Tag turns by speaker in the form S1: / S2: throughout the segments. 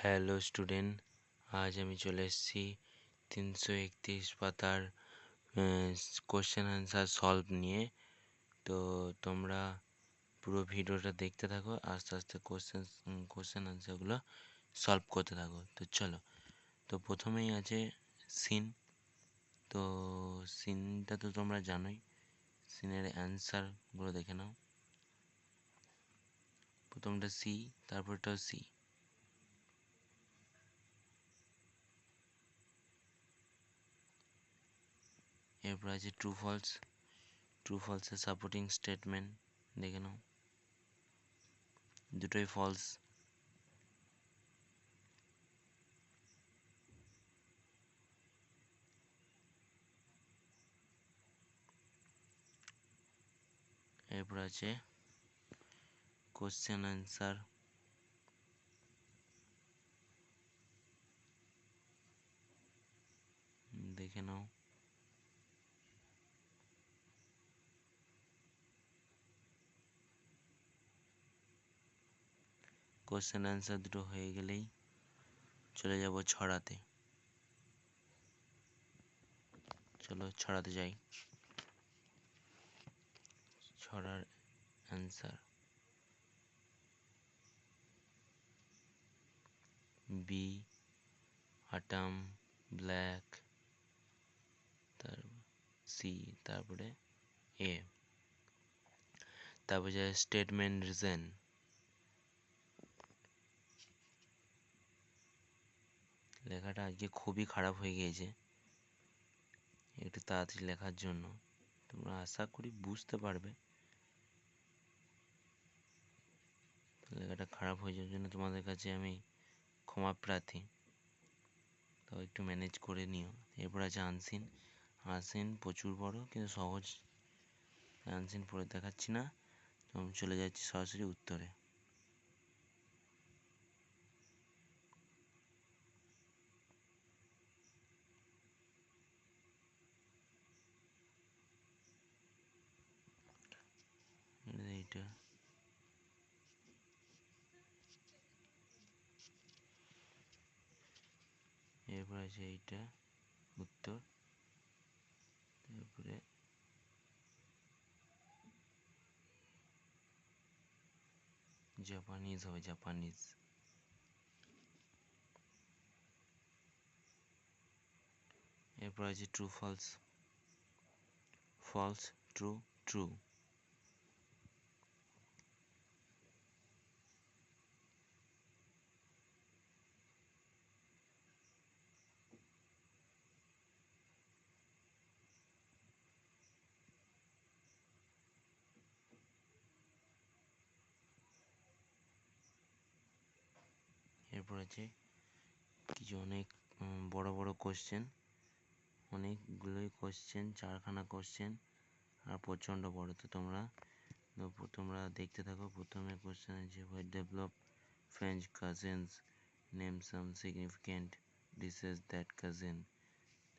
S1: Hello student, আজ আমি চলে এসেছি 331 পাতার কোশ্চেন অ্যান্সার সলভ নিয়ে। তো তোমরা পুরো ভিডিওটা দেখতে থাকো, আস্তে আস্তে কোশ্চেন অ্যান্সারগুলো সলভ করতে থাকো। তো চলো, তো প্রথমেই আছে সিন। তো সিনটা তো তোমরা জানোই, সিনের অ্যান্সারগুলো দেখে নাও। প্রথমটা সি, তারপরটাও সি। এরপর আছে ট্রু ফলস। ট্রু ফলসের সাপোর্টিং স্টেটমেন্ট দেখে নাও, দুটোই ফলস। এরপর আছে কোশ্চেন অ্যান্সার। দেখে নাও, কোশ্চেন অ্যান্সার দুটো হয়ে গেলেই চলে যাব ছড়াতে। চলো ছড়াতে যাই। ছড়ার অ্যান্সার বি, আটাম, ব্ল্যাক, তার সি, তারপরে এ। তারপরে যায় স্টেটমেন্ট রিজন। লেখাটা আজকে খুবই খারাপ হয়ে গিয়েছে, একটু তাড়াতাড়ি লেখার জন্য। তোমরা আশা করি বুঝতে পারবে। লেখাটা খারাপ হয়ে যাওয়ার জন্য তোমাদের কাছে আমি ক্ষমা প্রার্থী, তো একটু ম্যানেজ করে নিও। এরপর আছে আনসিন। আনসিন প্রচুর বড় কিন্তু সহজ। আনসিন পড়ে দেখাচ্ছি না, তো আমি চলে যাচ্ছি সরাসরি উত্তরে। এইটা এরপর আছে এইটা উত্তর। তারপরে জাপানিজ হবে, জাপানিজ। এরপর আছে true false. False, true, true. এরপর আছে কিছু অনেক বড় বড় কোশ্চেন, অনেকগুলোই কোশ্চেন, চারখানা কোশ্চেন আর প্রচণ্ড বড়। তো তোমরা দেখতে থাকো। প্রথমে কোশ্চেন আছে what develop French cousins, name some significant dishes that cousin.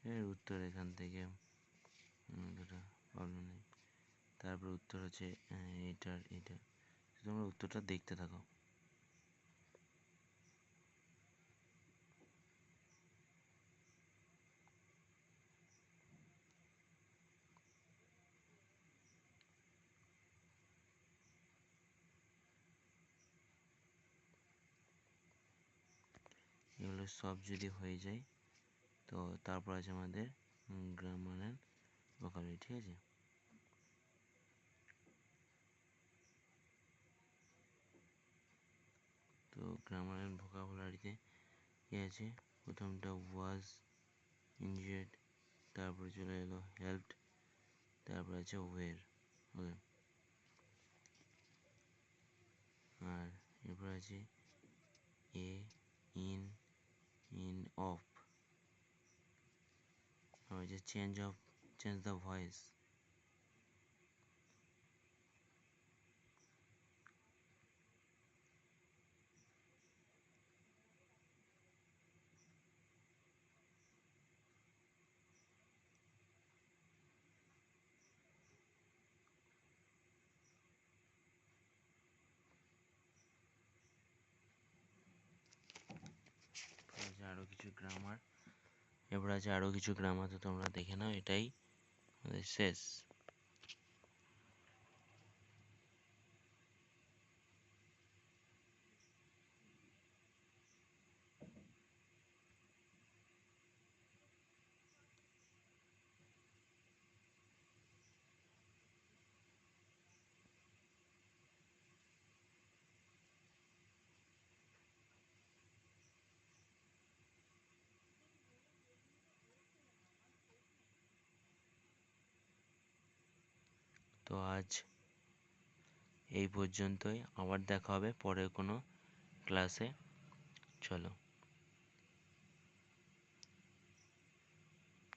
S1: এর উত্তর এখান থেকে প্রবলেম নেই। তারপর উত্তর হচ্ছে এটা। তোমরা উত্তরটা দেখতে থাকো। এগুলো সব যদি হয়ে যায়, তো তারপর আছে আমাদের গ্রামার অ্যান্ড ভোকাবুলারি, ঠিক আছে। তো গ্রামার অ্যান্ড ভোকাবুলারিতে কি আছে, প্রথমটা ওয়াজ, ইনজিউর্ড, তারপরে চলে এলো হেল্পড, তারপর আছে ওয়ের। ওকে, আর এরপর আছে এ, ইন, ইন অফ, আর হচ্ছে চেঞ্জ দ্য ভয়েস। কিছু গ্রামার, এবার আছে আরও কিছু গ্রামার, তো তোমরা দেখে নাও। এটাই আমাদের শেষ। তো আজ এই পর্যন্তই, আবার দেখা হবে পরের কোনো ক্লাসে। চলো।